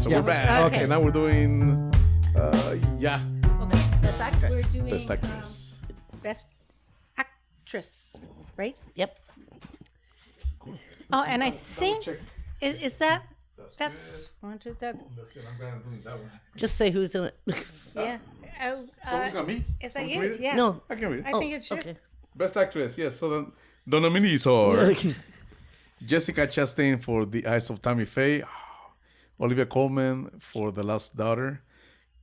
So we're back. Okay. Now we're doing, Okay. Best actress. We're doing best actress. best actress, right? Yep. Oh, and I think check. is that that's one, two, that That's good. I'm glad I'm doing that one. Just say who's in it. yeah. Oh, So who's got me? is that Want to you? read it? Yeah. No. I can read it. I think it's you. Okay. Best actress, yes. So the nominees are Jessica Chastain for The Eyes of Tammy Faye, Olivia Colman for The Lost Daughter,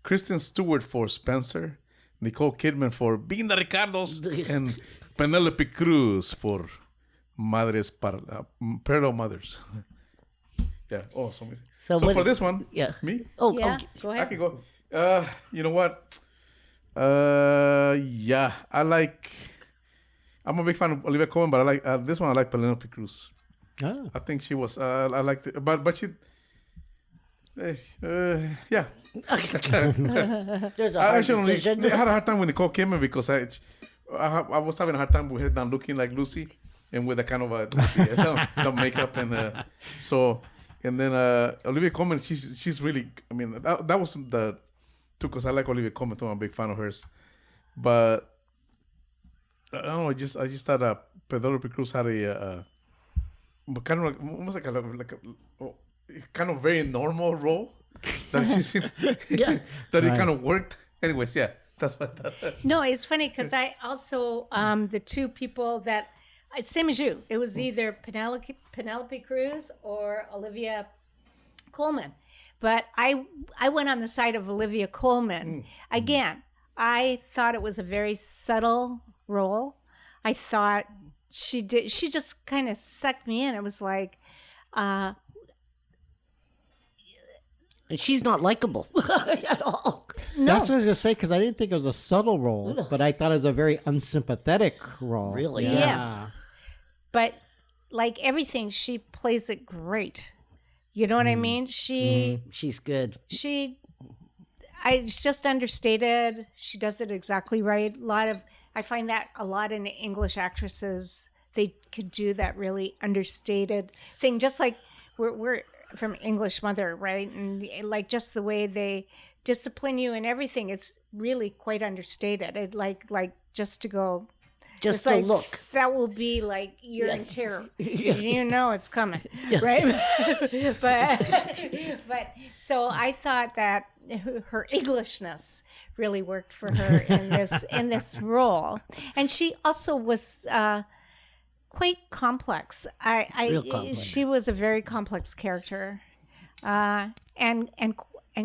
Kristen Stewart for Spencer, Nicole Kidman for Being the Ricardos, and Penelope Cruz for Parallel Mothers. Yeah. Oh, so So what- for this one, Yeah. me? Oh, Yeah. okay. Go I ahead. can go. You know what? Yeah, I'm a big fan of Olivia Colman, but I like this one. I like Penelope Cruz. Oh. I think she was. I liked it, but she. Yeah. There's a I hard actually decision. I had a hard time with Nicole Kidman because I was having a hard time with her done looking like Lucy, and with the kind of the makeup and so. And then Olivia Colman, she's really. I mean, that was the too, because I like Olivia Colman too. I'm a big fan of hers, but I don't know. I just thought Penelope Cruz had a kind of like, almost like a kind of very normal role that she's in. Yeah. That it Right. kind of worked. Anyways, yeah, that's what. No, it's funny because I also the two people that same as you. It was either Penelope Cruz or Olivia Colman, but I went on the side of Olivia Colman. Again, I thought it was a very subtle role. I thought she just kind of sucked me in. It was like. And she's not likable at all. That's what I was going to say, because I didn't think it was a subtle role, but I thought it was a very unsympathetic role. Really? Yeah. Yes. But like everything, she plays it great. You know what I mean? She's good. It's just understated. She does it exactly right. I find that a lot in English actresses, they could do that really understated thing. Just like we're from English Mother, right? And like just the way they discipline you and everything is really quite understated. It like just to go. Just It's the like, look. that will be like you're Yeah. in terror. Yeah. You know it's coming, right? but so I thought that her Englishness really worked for her in this role, and she also was quite complex. Real complex. She was a very complex character, and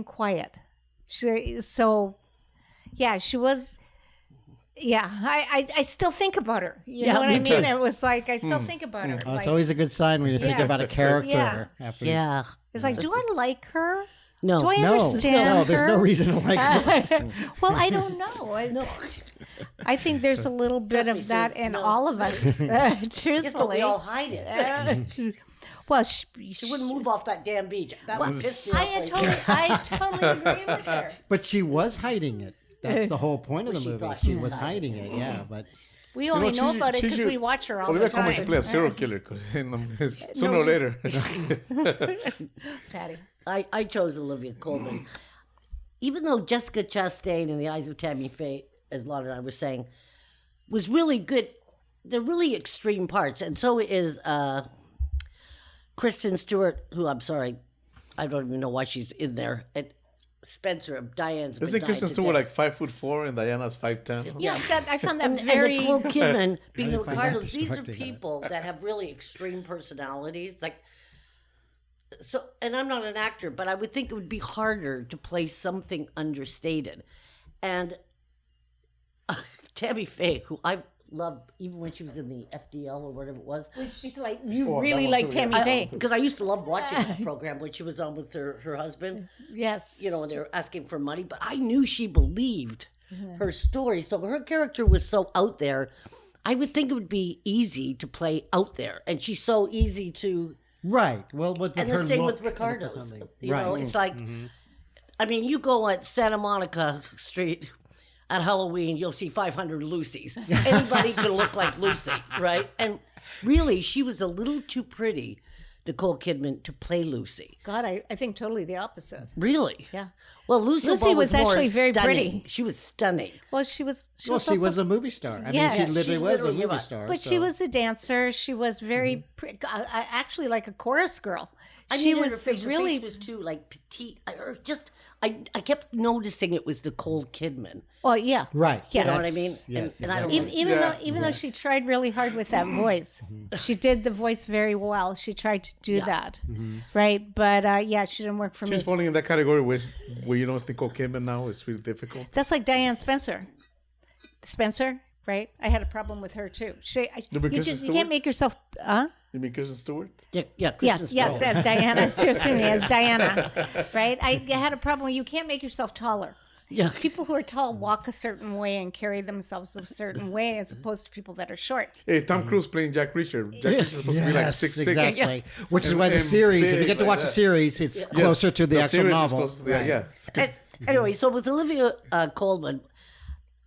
quiet. She was. Yeah, I still think about her. You know what me I mean? too. It was like I still think about her. Oh, Like, it's always a good sign when you think Yeah. about a character. Yeah. After Yeah. it's like, do I like her? No. Do I No, understand no, her? there's no reason to like her. Well, I don't know. I think there's a little bit Trust me, of that Sue. in No. all of us, Yes, but we truthfully. all hide it. Well, She wouldn't move off that damn beach. That would piss me off. I totally agree with her. But she was hiding it. That's the whole point of Well, the she movie. thought She was hiding it, yeah. But We only know she's- about it she's because your- we watch her all Olivia the Colman time. should play a serial killer sooner or later. Patty. I chose Olivia Colman. Even though Jessica Chastain in The Eyes of Tammy Faye, as Lana and I were saying, was really good. They're really extreme parts. And so is Kristen Stewart, who I'm sorry, I don't even know why she's in there. And Spencer, Diane's been Isn't dying Kristen to Stewart death. like 5'4" and Diana's 5'10"? Yes, I found that And very. Nicole Kidman being the didn't find that Ricardos, these are distracting. people that have really extreme personalities. Like, so, and I'm not an actor, but I would think it would be harder to play something understated. And Tammy Faye, who I've loved even when she was in the FDL or whatever it was, She's like, you Oh, really that one like too, yeah. Tammy Faye. because I used to love watching that program when she was on with her husband. Yes. You know, and they were asking for money, but I knew she believed her story. So her character was so out there. I would think it would be easy to play out there, and she's so easy to. right. Well, with And her the same look with Ricardo's. something. You right. know, it's like, I mean, you go at Santa Monica Street at Halloween, you'll see 500 Lucys. Anybody can look like Lucy, right? And really, she was a little too pretty Nicole Kidman to play Lucy. God, I think totally the opposite. Really? Yeah. Well, Lucy Lucy was was actually very stunning. pretty. She was stunning. Well, she was was a movie star. I Yeah. mean, she Yeah, literally was a literally movie was. star. But so. she was a dancer. She was very actually like a chorus girl. I She mean, was her face, really her face was too like petite. I kept noticing it was Nicole Kidman. well, yeah. Right. Yes. You know what I mean? Yes, and I don't exactly. know. Even though she tried really hard with that voice, she did the voice very well. She tried to do that, right? But yeah, she didn't work for She's me. falling in that category where you know it's Nicole Kidman now. It's really difficult. That's like Diane Spencer. Spencer, right? I had a problem with her too. You Kristen you can't make yourself. You mean Kristen Stewart? Yeah, Kristen Yes, Stewart. as Diana. Excuse me, as Diana, right? I had a problem. You can't make yourself taller. Yeah. People who are tall walk a certain way and carry themselves a certain way, as opposed to people that are short. Hey, Tom Cruise playing Jack Reacher. Jack Reacher's supposed to be like 6'6". exactly. Which is why the And series, if you big get to like watch the that. series, it's closer to the actual series is novel. closer to the- Yeah. Anyway, so with Olivia Colman,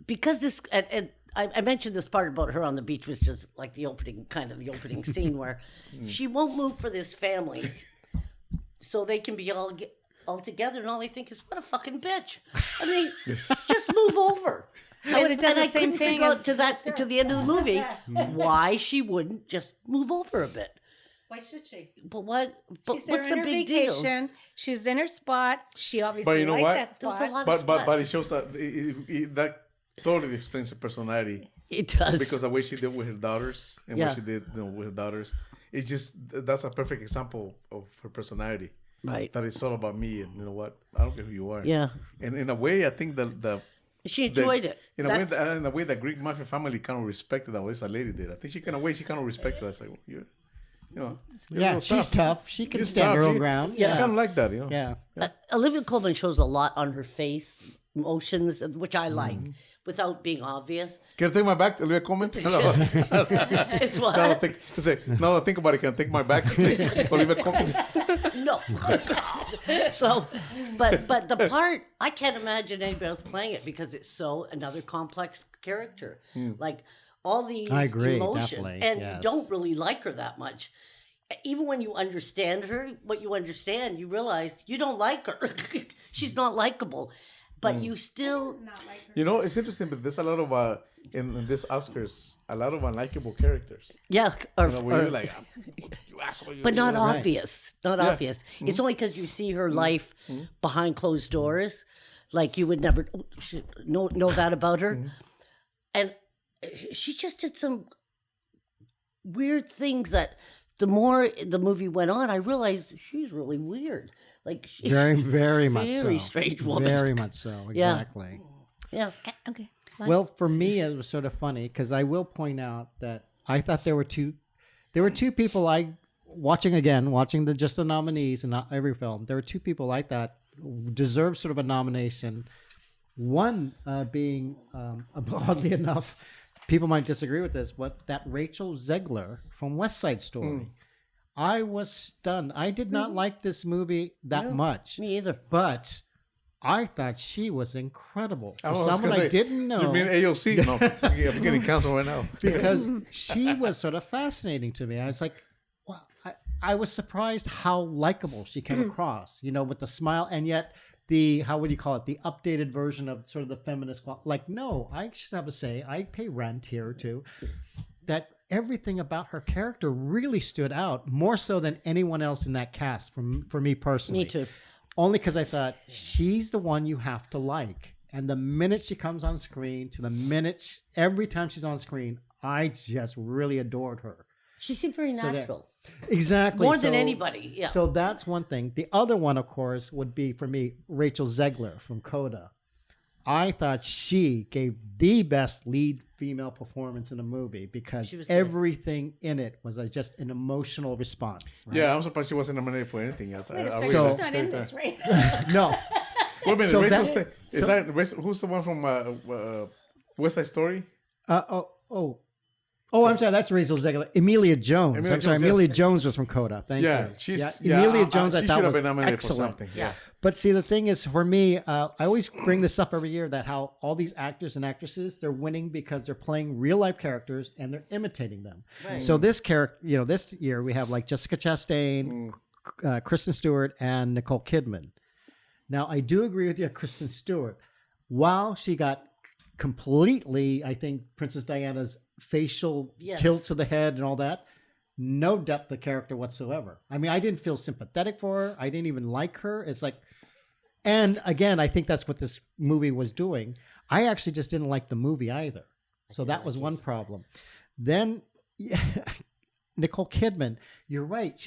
because this and I mentioned this part about her on the beach was just like the opening opening scene where she won't move for this family, so they can be all together, and all they think is, what a fucking bitch. I mean, just move over. I would have done and the I same couldn't thing figure out as to the end of the movie why she wouldn't just move over a bit. Why should she? But what? But She's there what's on the her big deal? vacation. She's in her spot. She obviously But you know liked what? that There was a spot. lot of But spots. it shows that that totally explains her personality It does. because the way she did with her daughters and Yeah. what she did with her daughters, it's just that's a perfect example of her personality. right. That it's all about me, and you know what? I don't care who you are. Yeah. And in a way, I think the She enjoyed it. in a way, the Greek mafia family kind of respected that way that lady did. I think she kind of respected that. It's like you're a Yeah, little she's tough. She can She's stand her tough. own She- ground. Yeah, I Yeah. kind of like that. You know. Yeah. Olivia Colman shows a lot on her face, emotions, which I like, Mm-hmm. without being obvious. Can I take my back? Olivia Colman? No. It's what? Now that I think about it, can I take my back? Olivia Colman? No. So, but the part, I can't imagine anybody else playing it because it's so another complex character. Like all these I agree, emotions, definitely, and yes. you don't really like her that much. Even when you understand her, what you understand, you realize you don't like her. She's not likable, but you still. You know, it's interesting, but there's a lot of in this Oscars, a lot of unlikable characters. Yeah, You know, where you're like, you asshole. but not you know. obvious. Not obvious. It's only because you see her life behind closed doors, like you would never know that about her. And she just did some weird things that the more the movie went on, I realized she's really weird. Like she's Very much so. very strange woman. Very much so. Yeah. Exactly. Yeah. Okay. Well, for me, it was sort of funny because I will point out that I thought there were two people watching the nominees and not every film. There were two people I thought deserved sort of a nomination. One being, oddly enough, people might disagree with this, but that Rachel Zegler from West Side Story. I was stunned. I did not like this movie that much, Me either. but I thought she was incredible. For was someone gonna I say, didn't know. You mean AOC? No, I'm getting canceled right now. Because she was sort of fascinating to me. I was like, well, I was surprised how likable she came across, with the smile, and yet how would you call it, the updated version of sort of the feminist, like, no, I should have a say. I pay rent here too. That everything about her character really stood out, more so than anyone else in that cast for me personally. Me too. Only because I thought she's the one you have to like. And the minute she comes on screen to the minute, every time she's on screen, I just really adored her. She seemed very that- natural. Exactly. More than anybody. Yeah. So that's one thing. The other one, of course, would be for me, Rachel Zegler from Coda. I thought she gave the best lead female performance in the movie because was great. everything in it was just an emotional response. Right? Yeah, I'm surprised she wasn't nominated for anything. Wait a I second, really- she's not in this, right? No. Wait a minute, So Rachel that- is that who's the one from West Side Story? Oh, I'm sorry. That's Rachel Zegler. Emilia Jones. Emilia I'm sorry. Jones, Emilia yes. Jones was from Coda. Thank Yeah, you. she's Emilia Jones. I she thought should have was been nominated excellent. for something. Yeah. But see, the thing is, for me, I always bring this up every year that how all these actors and actresses, they're winning because they're playing real life characters and they're imitating them. Right. So this character, this year we have like Jessica Chastain, Kristen Stewart, and Nicole Kidman. Now, I do agree with you, Kristen Stewart. While she got completely, I think, Princess Diana's facial Yes. tilts of the head and all that, no depth of character whatsoever. I mean, I didn't feel sympathetic for her. I didn't even like her. It's like, and again, I think that's what this movie was doing. I actually just didn't like the movie either. So that was one problem. Then Nicole Kidman, you're right.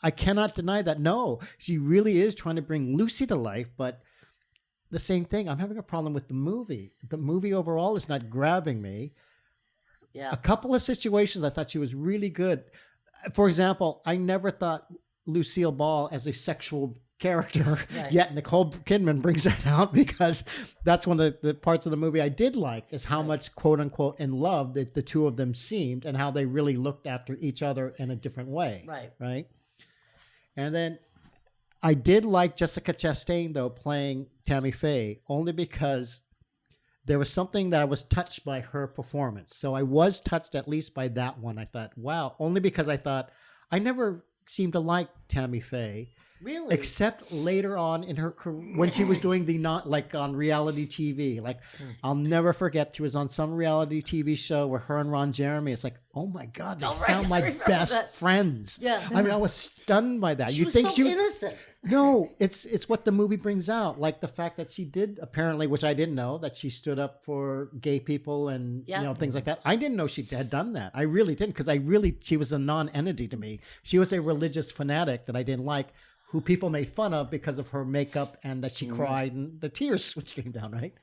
I cannot deny that. No, she really is trying to bring Lucy to life, but the same thing. I'm having a problem with the movie. The movie overall is not grabbing me. Yeah. A couple of situations I thought she was really good. For example, I never thought Lucille Ball as a sexual character, Right. yet Nicole Kidman brings that out because that's one of the parts of the movie I did like is how much quote unquote in love that the two of them seemed and how they really looked after each other in a different way. Right. Right. And then I did like Jessica Chastain though playing Tammy Faye only because there was something that I was touched by her performance. So I was touched at least by that one. I thought, wow, only because I thought I never seemed to like Tammy Faye. Really? Except later on in her career, when she was doing the not like on reality TV. Like I'll never forget she was on some reality TV show where her and Ron Jeremy. It's like, oh my God, they Oh, right. sound I like remember best that. friends. Yeah. I mean, I was stunned by that. She was so innocent. No, it's what the movie brings out, like the fact that she did apparently, which I didn't know, that she stood up for gay people and Yeah. things like that. I didn't know she had done that. I really didn't because she was a non-entity to me. She was a religious fanatic that I didn't like, who people made fun of because of her makeup and that she cried and the tears would stream down. Right?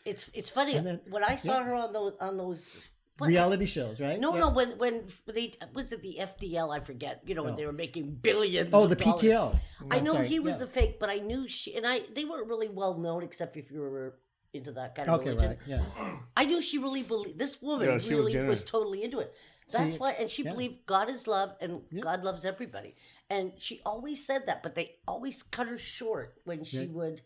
It's funny And then- when I saw her on those what- Reality shows, right? No, Yeah. no. When they was it the FDL? I forget. When they were making billions. Oh, of the dollars. PTL. I I'm know sorry, he was yeah. a fake, but I knew they weren't really well known except if you were into that kind of Okay, religion. right. Yeah. I knew she really believed. This woman Yeah, she was really genuine. was totally into it. That's See, why, and she yeah. believed God is love and God loves everybody. And she always said that, but they always cut her short when she would.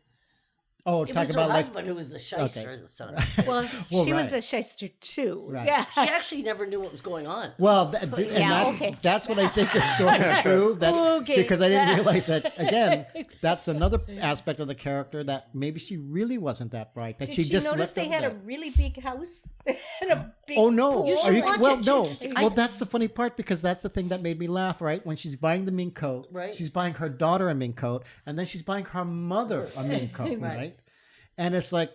Oh, It talk was her about like husband who was the shyster, the son. Well, Well, she was right. a shyster too. Right. Yeah. She actually never knew what was going on. Well, and Yeah, that's okay. that's what I think is sort of true. That, Okay. Because I didn't realize that again. That's another aspect of the character that maybe she really wasn't that bright. That Did she she just notice left they out had a that. really big house and a big Oh no! pool? You should Are you, watch well, it. no. I- Well, that's the funny part because that's the thing that made me laugh. Right when she's buying the mink coat, Right. she's buying her daughter a mink coat, and then she's buying her mother a mink coat, right? And it's like,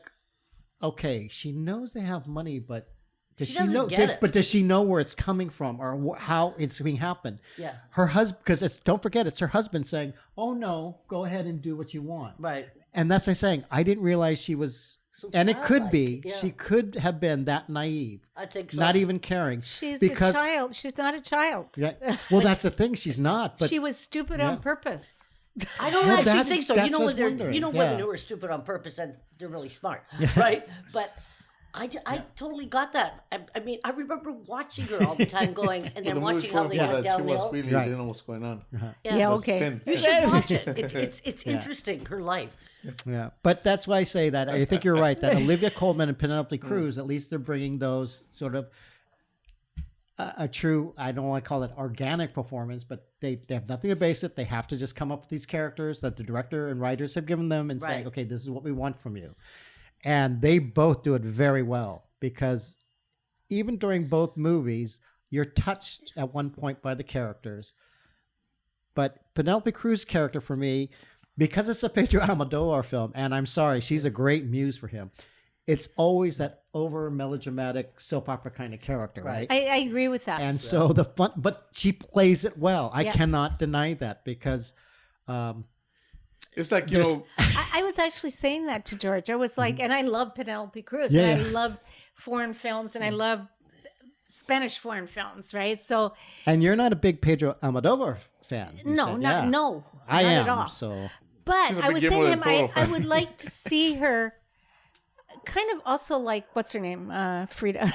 okay, she knows they have money, but does She she, doesn't know? get it. But does she know where it's coming from or how it's being happened? Yeah. Her husband, because don't forget, it's her husband saying, "Oh no, go ahead and do what you want." Right. And that's what I'm saying. I didn't realize she was, So and it could be, childlike, yeah. she could have been that naive, I think so. not even caring. She's because, a child. She's not a child. Yeah, well, that's the thing. She's not. But She was stupid Yeah. on purpose. I don't Well, actually that's- think so. that's You know what I when was they're wondering. women Yeah. who are stupid on purpose and they're really smart, right? But I totally got that. I mean, I remember watching her all the time, going and then The movie's watching how they going for went that she was downhill. really Right. didn't know what's going on. Yeah, Was okay. thin. You should watch it. It's interesting. Her life. yeah, but that's why I say that. I think you're right that Olivia Colman and Penelope Cruz, at least they're bringing those sort of a true, I don't want to call it organic performance, but they have nothing to base it. They have to just come up with these characters that the director and writers have given them and saying, Right. okay, this is what we want from you. And they both do it very well because even during both movies, you're touched at one point by the characters. But Penelope Cruz's character for me, because it's a Pedro Almodovar film, and I'm sorry, she's a great muse for him. It's always that over melodramatic soap opera kind of character, right? I agree with that. And so the fun, but she plays it well. I Yes. cannot deny that because It's like, There's- I was actually saying that to George. I was like, and I love Penelope Cruz, Yeah, and I yeah. love foreign films, and I love Spanish foreign films, right? So and you're not a big Pedro Almodovar fan. you no, said, not yeah. no, I not am. at all. So But She's a I big was Guillermo saying to him, del Toro I fan. would like to see her kind of also like what's her name, Frida.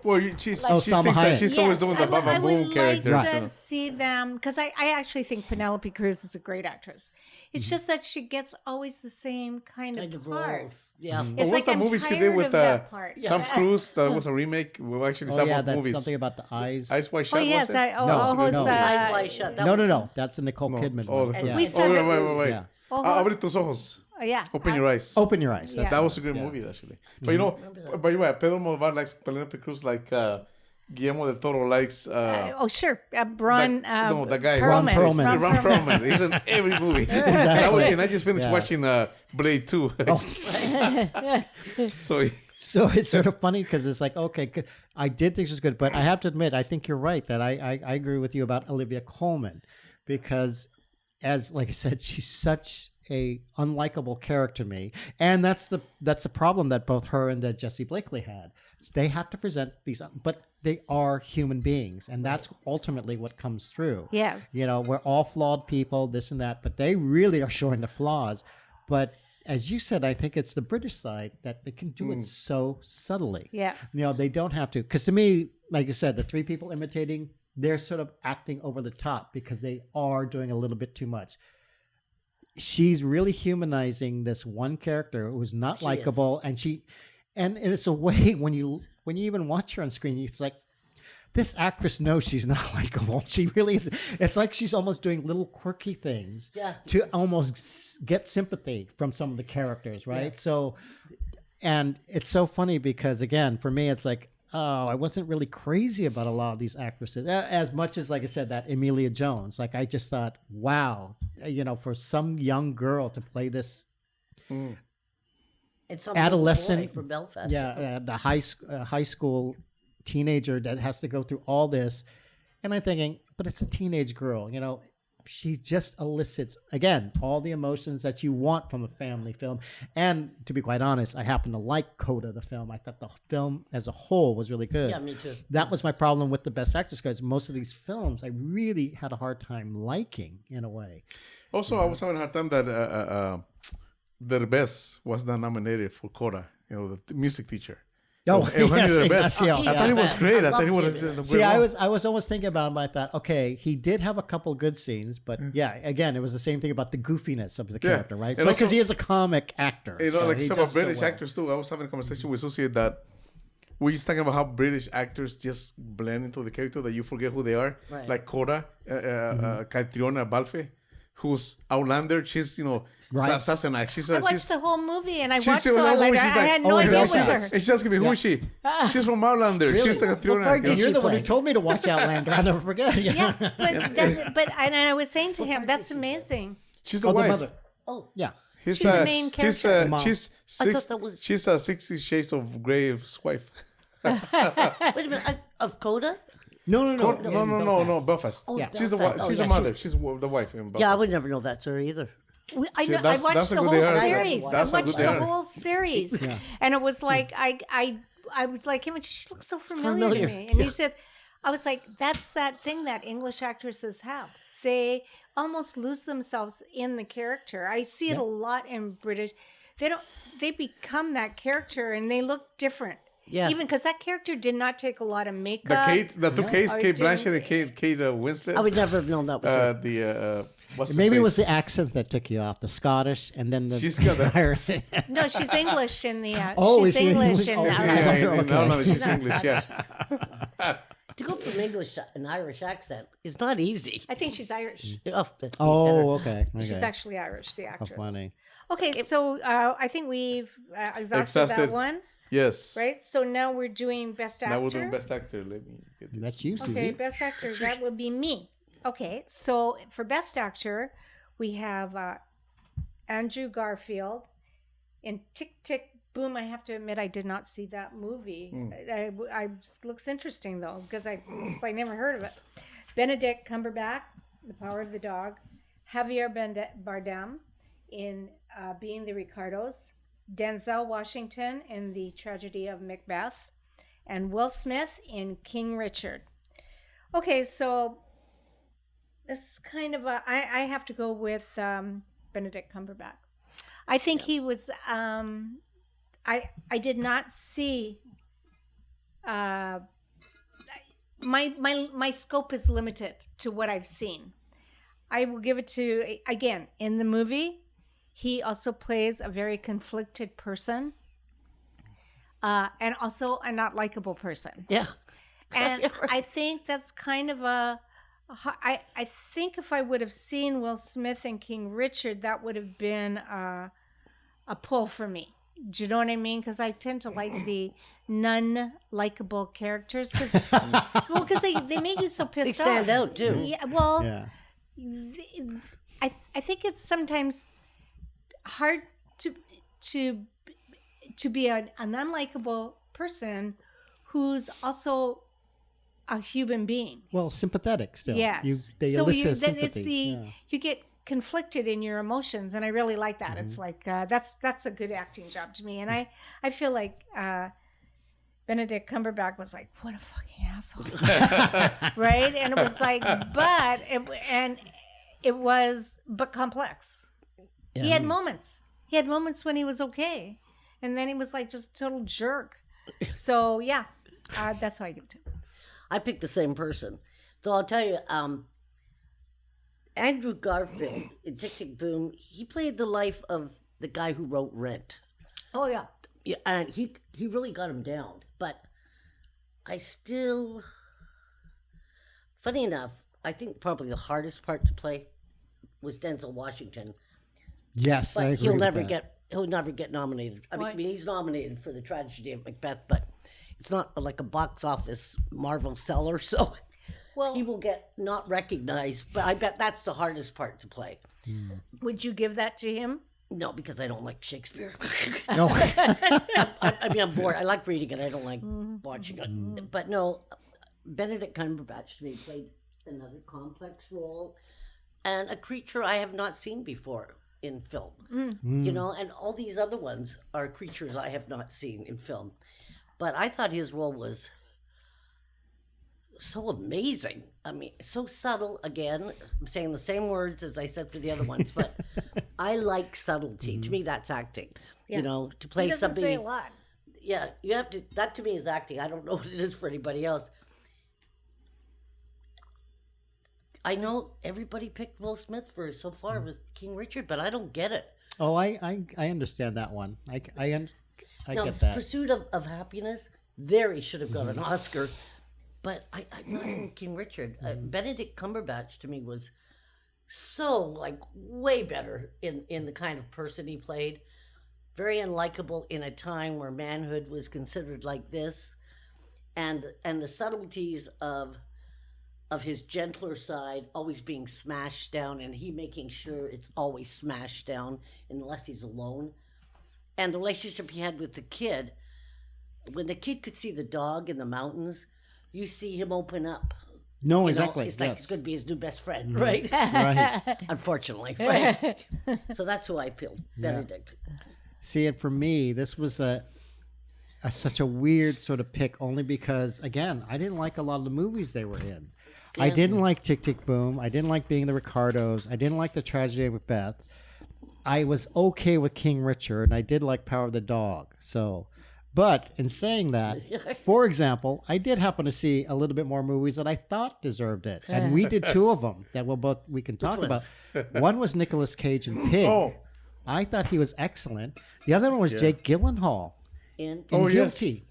Well, she Salma thinks that Hayek. she's always doing the Baba I Boom would character. like so- to see them because I actually think Penelope Cruz is a great actress. It's Mm-hmm. just that she gets always the same kind Kind of of part. roles. Yeah. It's What's like that I'm movie she tired did with of that part. Tom Cruise? That was a remake. We actually Oh saw yeah, both that's movies. something about the eyes. Eyes Wide Oh Shut. yes, was it? No. Eyes Wide Shut. That No, was- that's a Nicole No. Kidman Oh, one. the- Yeah. We said that- wait. Yeah. Oh, Abre tus ojos. yeah. Open your eyes. Open your eyes. Yeah. That was a good movie, actually. But you know, by the way, Pedro Almodovar likes Penelope Cruz like Guillermo del Toro likes. Oh sure, Braun. No, the guy. Ron Perlman. Ron Perlman. He's in every movie. And I just finished Yeah. watching Blade 2. So So it's sort of funny because it's like, okay, I did think she was good, but I have to admit, I think you're right that I agree with you about Olivia Colman because, as like I said, she's such a unlikable character to me, and that's the problem that both her and that Jesse Blakely had. They have to present these, but they are human beings, and that's ultimately what comes through. Yes. You know, we're all flawed people, this and that, but they really are showing the flaws. But as you said, I think it's the British side that they can do it so subtly. Yeah. You know, they don't have to. Because to me, like you said, the three people imitating, they're sort of acting over the top because they are doing a little bit too much. She's really humanizing this one character who's not likable, and it's a way when you even watch her on screen, it's like this actress knows she's not likable. She really is. It's like she's almost doing little quirky things to almost get sympathy from some of the characters, right? Yeah. So, and it's so funny because again, for me, it's like, oh, I wasn't really crazy about a lot of these actresses as much as, like I said, that Emilia Jones. Like I just thought, wow, you know, for some young girl to play this It's some adolescent boy from Belfast. the high school teenager that has to go through all this, and I'm thinking, but it's a teenage girl, you know. She just elicits again all the emotions that you want from a family film. And to be quite honest, I happen to like Coda, the film. I thought the film as a whole was really good. Yeah, me too. That was my problem with the Best Actress, because most of these films I really had a hard time liking in a way. also, I was having a hard time that Derbez was not nominated for Coda. You know, the music teacher. Oh, Eugenio yes, Derbez. yes, yeah. I thought it was great. I thought he loved was. him. See, I was almost thinking about him. I thought, okay, he did have a couple good scenes, but yeah, again, it was the same thing about the goofiness of the character, right? And Because also- he is a comic actor. You know, so like he some does of British so well. actors too. I was having a conversation with Susie that we're just talking about how British actors just blend into the character that you forget who they are. Right. Like Coda, Catriona Balfe, who's Outlander. She's, you know, Right. Sassenach. She's I watched she's, the whole movie and I she watched was the all like, movie, I she's like, had no oh, idea no, it was she's her. and she's asking me, who is she? She's from Outlander. She's like Catriona. part did And you're she the one who play? told me to watch Outlander. I'll never forget. Yeah, and I was saying to him, that's amazing. She's the Oh, the wife. mother. Oh, Yeah. He's, She's the main character. Mom. She's I thought that was- she's a 60 Shades of Grey's wife. wait a minute. Of Coda? No. No, Belfast. Oh, Yeah. She's the Belfast. wife. Oh, She's yeah, the mother. She's the wife in Belfast. Yeah, I would never know that, sir, either. I See, know. I that's watched how the good whole they are. series. That's I how good watched they the are. whole series, and it was like I was like him. She looks so familiar to Familiar. me. And he said, I was like, that's that thing that English actresses have. They almost lose themselves in the character. I see it a lot in British. They become that character and they look different. Yeah. Even because that character did not take a lot of makeup. The two K's, I Kate didn't- Blanchett and Kate Winslet. I would never have known that was her. What's his Maybe it face? was the accent that took you off, the Scottish, and then the She's got the- Irish. No, she's English in the. Oh, she's is she English in. English? Yeah, Okay. yeah, Okay. no, she's English. Yeah, To go from English to an Irish accent is not easy. I think she's Irish. Oh, that's better. Oh, okay. She's actually Irish, the How actress. funny. Okay, so I think we've exhausted that Exhausted. one, yes. right? So now we're doing best actor. Now we're doing best actor. Let me get this. That's you, Susie. Okay, best actor. That would be me. Okay, so for best actor, we have Andrew Garfield in Tick Tick Boom. I have to admit, I did not see that movie. I looks interesting though because I never heard of it. Benedict Cumberbatch, The Power of the Dog. Javier Bardem in Being the Ricardos. Denzel Washington in The Tragedy of Macbeth. And Will Smith in King Richard. Okay, so this is kind of I have to go with Benedict Cumberbatch. I think he was I did not see. My scope is limited to what I've seen. I will give it to, again, in the movie, he also plays a very conflicted person, and also a not likable person. Yeah. And Yeah, right. I think that's kind of I think if I would have seen Will Smith and King Richard, that would have been a pull for me. Do you know what I mean? Because I tend to like the non-likable characters. Because they make you so pissed They off. stand out too. Yeah, well, Yeah. I think it's sometimes hard to be an unlikable person who's also a human being. Well, sympathetic still. Yes. They so elicit it's sympathy. you get conflicted in your emotions, and I really like that. It's like that's a good acting job to me, and I feel like Benedict Cumberbatch was like, what a fucking asshole, right? And it was like, but complex. Yeah. He had moments. He had moments when he was okay, and then he was like just a total jerk. So yeah, that's why I give it to him. I picked the same person. So I'll tell you, Andrew Garfield in Tick Tick Boom, he played the life of the guy who wrote Rent. Oh yeah. Yeah, and he really got him down. But I still, funny enough, I think probably the hardest part to play was Denzel Washington. Yes, I But agree he'll with never that. get nominated. I Why? mean, he's nominated for the tragedy of Macbeth, but it's not like a box office Marvel seller, so Well, he will get not recognized. But I bet that's the hardest part to play. would you give that to him? No, because I don't like Shakespeare. No. I mean, I'm bored. I like reading it. I don't like watching it. But no, Benedict Cumberbatch to me played another complex role and a creature I have not seen before in film. You know, and all these other ones are creatures I have not seen in film. But I thought his role was so amazing. I mean, so subtle. Again, I'm saying the same words as I said for the other ones, but I like subtlety. To me, that's acting. Yeah. You know, to play He doesn't something. say a lot. Yeah, you have to. That to me is acting. I don't know what it is for anybody else. I know everybody picked Will Smith for so far with King Richard, but I don't get it. Oh, I understand that one. I Now, get that. Pursuit of Happiness, there he should have got an Oscar. But I'm not in King Richard. Benedict Cumberbatch to me was so like way better in the kind of person he played. Very unlikable in a time where manhood was considered like this, and the subtleties of his gentler side always being smashed down, and he making sure it's always smashed down unless he's alone. And the relationship he had with the kid, when the kid could see the dog in the mountains, you see him open up. No, You know, exactly. it's like yes. he's going to be his new best friend, right? Right. Unfortunately, right? So that's who I peeled, Benedict. See, and for me, this was such a weird sort of pick, only because, again, I didn't like a lot of the movies they were in. I Yeah. didn't like Tick Tick Boom. I didn't like Being the Ricardos. I didn't like The Tragedy of Macbeth. I was okay with King Richard, and I did like Power of the Dog. So, but in saying that, for example, I did happen to see a little bit more movies that I thought deserved it, and we did two of them that we can talk about. One was Nicolas Cage and Pig. Oh. I thought he was excellent. The other one was Jake Gyllenhaal And Oh, in yes. Guilty.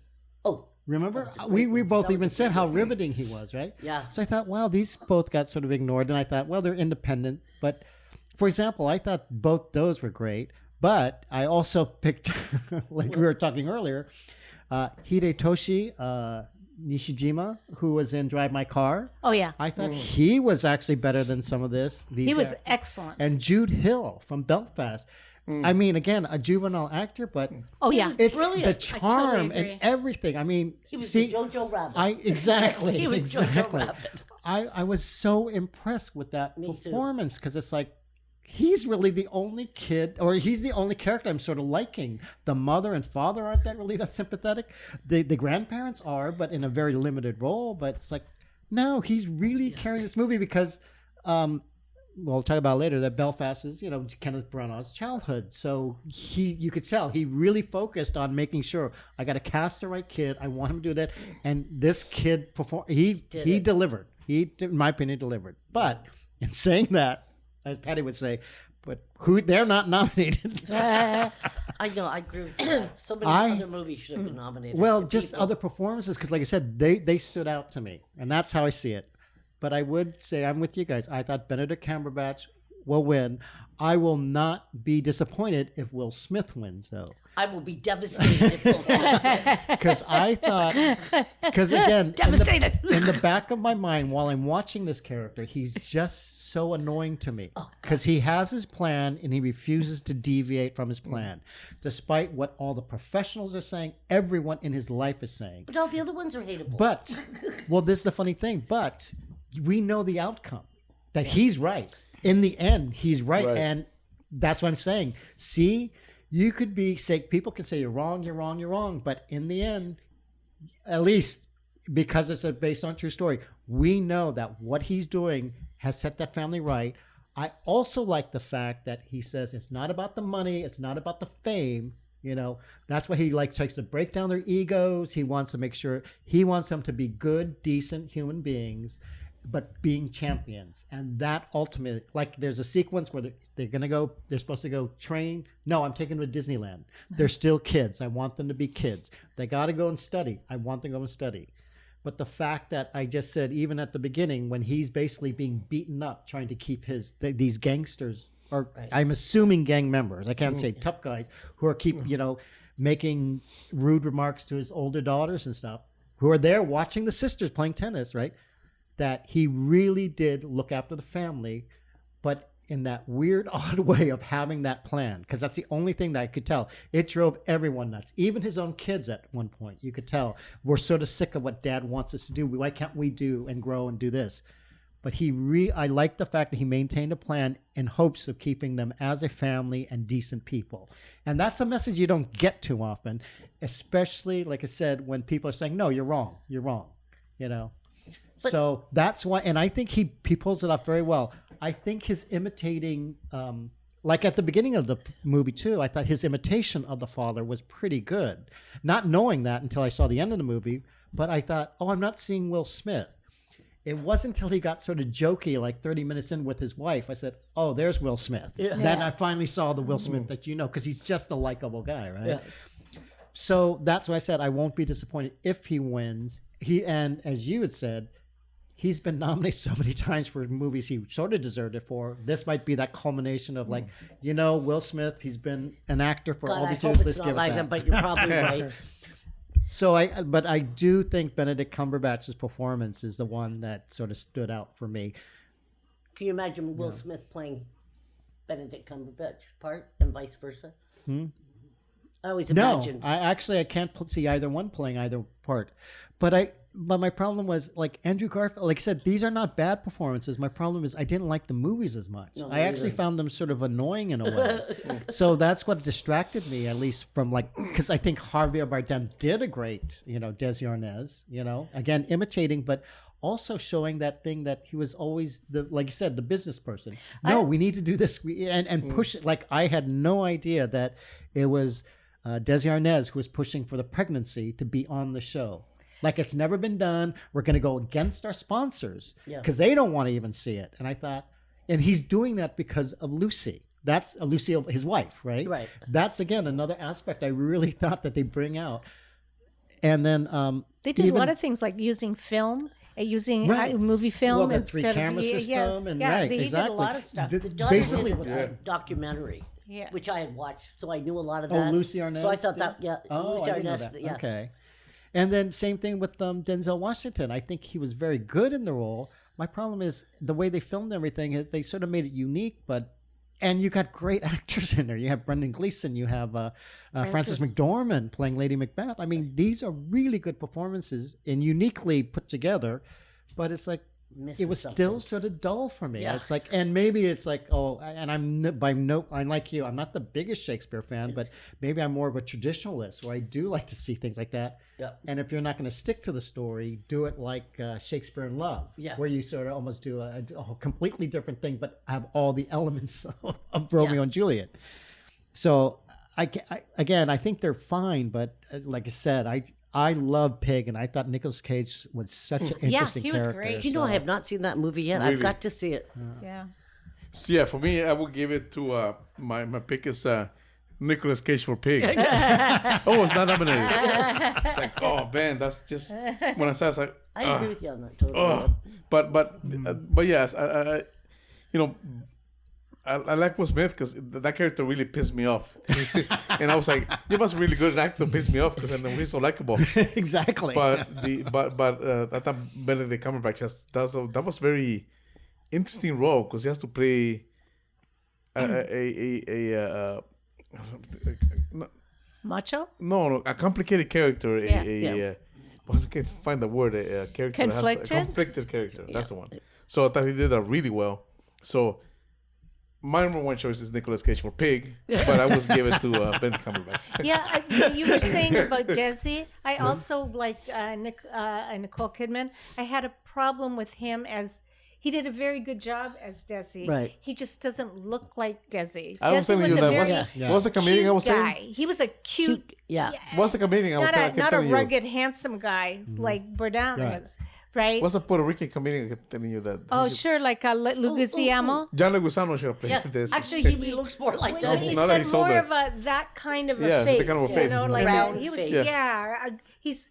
oh, Remember? That was a We great one. both That was even a said great how one. riveting he was, right? Yeah. So I thought, wow, these both got sort of ignored. And I thought, well, they're independent. But for example, I thought both those were great. But I also picked, like we were talking earlier, Hidetoshi Nishijima, who was in Drive My Car. Oh yeah. I thought he was actually better than some of this. He was excellent. And Jude Hill from Belfast. I mean, again, a juvenile actor, but Oh yeah. it's Brilliant. the I totally charm agree. and everything. I mean, he was see, the Jojo Rabbit. exactly. He was Jojo exactly. Rabbit. I was so impressed with that Me too. performance because it's like he's really the only kid, or he's the only character I'm sort of liking. The mother and father aren't that sympathetic. The grandparents are, but in a very limited role. But it's like, no, he's really carrying this movie because we'll talk about later, that Belfast is, Kenneth Branagh's childhood. So you could tell he really focused on making sure I got to cast the right kid. I want him to do that. And this kid he delivered. He, in my opinion, delivered. But in saying that, as Patty would say, but they're not nominated. I know, I agree with that. So many other movies should have been nominated. Well, just other performances, because like I said, they stood out to me. And that's how I see it. But I would say, I'm with you guys. I thought Benedict Cumberbatch will win. I will not be disappointed if Will Smith wins, though. I will be devastated if Will Smith wins. Because I thought, because again, Devastated. in the back of my mind, while I'm watching this character, he's just so annoying to me. Because he has his plan and he refuses to deviate from his plan. Despite what all the professionals are saying, everyone in his life is saying. But all the other ones are hateable. But, well, this is the funny thing, but we know the outcome, that he's right. In the end, he's right. And that's what I'm saying. See, you could people can say you're wrong. But in the end, at least because it's based on true story, we know that what he's doing has set that family right. I also like the fact that he says it's not about the money. It's not about the fame. That's why he tries to break down their egos. He wants to make sure he wants them to be good, decent human beings, but being champions. And that ultimately, there's a sequence where they're supposed to go train. No, I'm taking them to Disneyland. They're still kids. I want them to be kids. They got to go and study. I want them to go and study. But the fact that I just said, even at the beginning, when he's basically being beaten up, trying to keep these gangsters, or I'm assuming gang members, I can't say tough guys, who are making rude remarks to his older daughters and stuff, who are there watching the sisters playing tennis, right? That he really did look after the family, but in that weird, odd way of having that plan, because that's the only thing that I could tell. It drove everyone nuts, even his own kids at one point. You could tell, we're sort of sick of what Dad wants us to do. Why can't we do and grow and do this? But I like the fact that he maintained a plan in hopes of keeping them as a family and decent people. And that's a message you don't get too often, especially, like I said, when people are saying, no, you're wrong. So that's why, and I think he pulls it off very well. I think his imitating, like at the beginning of the movie too, I thought his imitation of the father was pretty good. Not knowing that until I saw the end of the movie, but I thought, I'm not seeing Will Smith. It wasn't until he got sort of jokey, 30 minutes in with his wife, I said, there's Will Smith. Yeah. Then I finally saw the Will Smith that because he's just a likable guy, right? Yeah. So that's why I said I won't be disappointed if he wins. And as you had said, he's been nominated so many times for movies he sort of deserved it for. This might be that culmination of Will Smith, he's been an actor for all these years. Let's give it that. Him, but you're probably right. So I do think Benedict Cumberbatch's performance is the one that sort of stood out for me. Can you imagine Will Smith playing Benedict Cumberbatch's part and vice versa? I always imagined. No, I can't see either one playing either part. But my problem was, Andrew Garfield, like I said, these are not bad performances. My problem is I didn't like the movies as much. No, I actually found them sort of annoying in a way. So that's what distracted me, at least from because I think Javier Bardem did a great, Des Arnaz, again, imitating, but also showing that thing that he was always like you said, the business person. No, we need to do this and push it. I had no idea that it was Des Arnaz who was pushing for the pregnancy to be on the show. It's never been done. We're going to go against our sponsors because they don't want to even see it. And I thought, and he's doing that because of Lucy. That's Lucy, his wife, right? Right. That's, again, another aspect I really thought that they bring out. And then they did a lot of things like using film, using movie film instead of camera system. And he exactly. did a lot of stuff. Basically, documentary. Yeah. Which I had watched, so I knew a lot of that. Oh, Lucy Arnaz. So I thought Lucy I didn't know that. Yeah. Okay. And then same thing with Denzel Washington. I think he was very good in the role. My problem is the way they filmed everything. They sort of made it unique, and you got great actors in there. You have Brendan Gleeson. You have Frances McDormand playing Lady Macbeth. I mean, these are really good performances and uniquely put together. But it's misses it was something. still sort of dull for me. Yeah. It's like, and maybe it's like, oh, and I'm like you. I'm not the biggest Shakespeare fan, but maybe I'm more of a traditionalist where I do like to see things like that. Yeah. And if you're not going to stick to the story, do it like Shakespeare in Love, Yeah. where you sort of almost do a completely different thing, but have all the elements of Romeo and Juliet. So I think they're fine, but like I said, I love Pig, and I thought Nicolas Cage was such an interesting he was character. great. You know, I have not seen that movie yet. I've Really? got to see it. Yeah. So yeah, for me, I would give it to my pick is Nicolas Cage for Pig. Oh, it's not nominated. It's like, oh man, that's just when I saw it, it's like, I agree with you on that totally. oh. But yes, I you know, I like Will Smith because that character really pissed me off, and I was like, you must be really good actor to piss me off because he's so likable. Exactly. But I thought Benedict Cumberbatch that was very interesting role because he has to play Macho? a complicated character. Yeah. I can't find the word. A character that has Conflicted? a conflicted character. That's the one. So I thought he did that really well. So my number one choice is Nicolas Cage for Pig, but I was give it to Benedict Cumberbatch. Yeah, you were saying about Desi. I also like Nicole Kidman. I had a problem with him as he did a very good job as Desi. Right. He just doesn't look like Desi. I was Desi telling was you a that. very What's the comedian I was cute guy. saying? He was a cute, Yeah. What's the comedian I was saying? I kept not a telling you. rugged, handsome guy like Bourdain Right. is, right? What's the Puerto Rican comedian I kept telling you that? Oh, sure, like Luguziamo. John Leguizamo should have played Yeah. this. Actually, he looks more like Well, that. he's now that got he's more older. of that kind of a Yeah, the face, kind of a you face. know, like Round he was, face. he's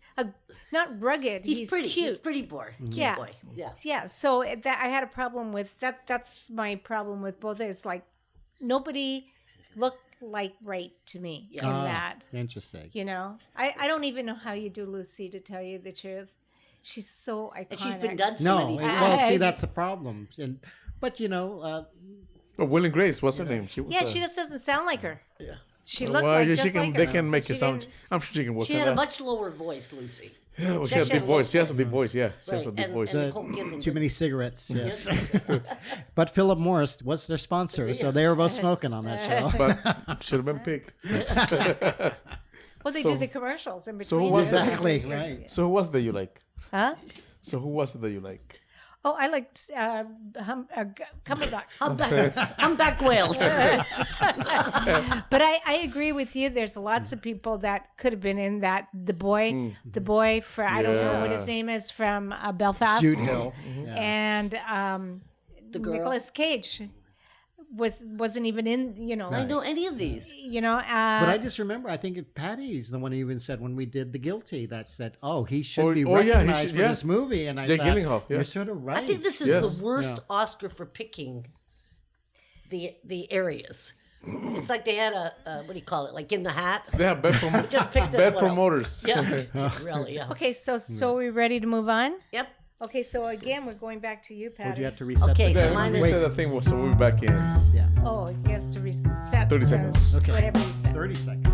not rugged. He's pretty. cute. He's pretty boy. Yeah. Boy. Yeah. Yeah, so that I had a problem with that. That's my problem with both. Is like nobody looked like right to me in that. Interesting. You know, I don't even know how you do Lucy, to tell you the truth. She's so iconic. And she's been done so No, many times. well, see, that's the problem. But Oh, Will and Grace, what's her name? She was, Yeah, she just doesn't sound like her. Yeah. She looked well, like yeah, just like they her. can make She it sound. didn't- I'm sure she can work She on had a that. much lower voice, Lucy. Yeah, well, she Yeah, has she a had deep a low voice. She has a voice. deep voice. Yeah, she has a Right, deep voice. and Nicole Kidman too did- many cigarettes. Yes. But Philip Morris was their sponsor, so they were both smoking on that show. But should have been Pig. Well, they did the commercials in so who between. was them. Exactly. Right. So who was it that you like? Huh? So who was it that you like? Oh, I liked Cumberbatch. Humpback whales. But I agree with you. There's lots of people that could have been in that. The boy for I don't know what his Yeah. name is from Belfast, Jude Hill. and The girl. Nicolas Cage wasn't even in. You know, I know any of these. you know. But I just remember, I think Patty's the one who even said when we did The Guilty, that said, oh, he should be yeah, he recognized should- for yeah. this movie. And I Jake thought, Gyllenhaal, yeah. you're sort of right. I think this is Yes. the worst Yeah. Oscar for picking the areas. It's like they had a what do you call it? Like in the hat. They have bad, Just pick this bad one. promoters. Yeah. Really. Yeah. okay, so are we ready to move on? Yep. Okay, so again, we're going back to you, Patty. Would you have to reset Okay, the so Yeah, mine we is- said that thing was so we'll be back in. Yeah. Oh, he has to reset. 30 seconds. Okay. Whatever he says. 30 seconds.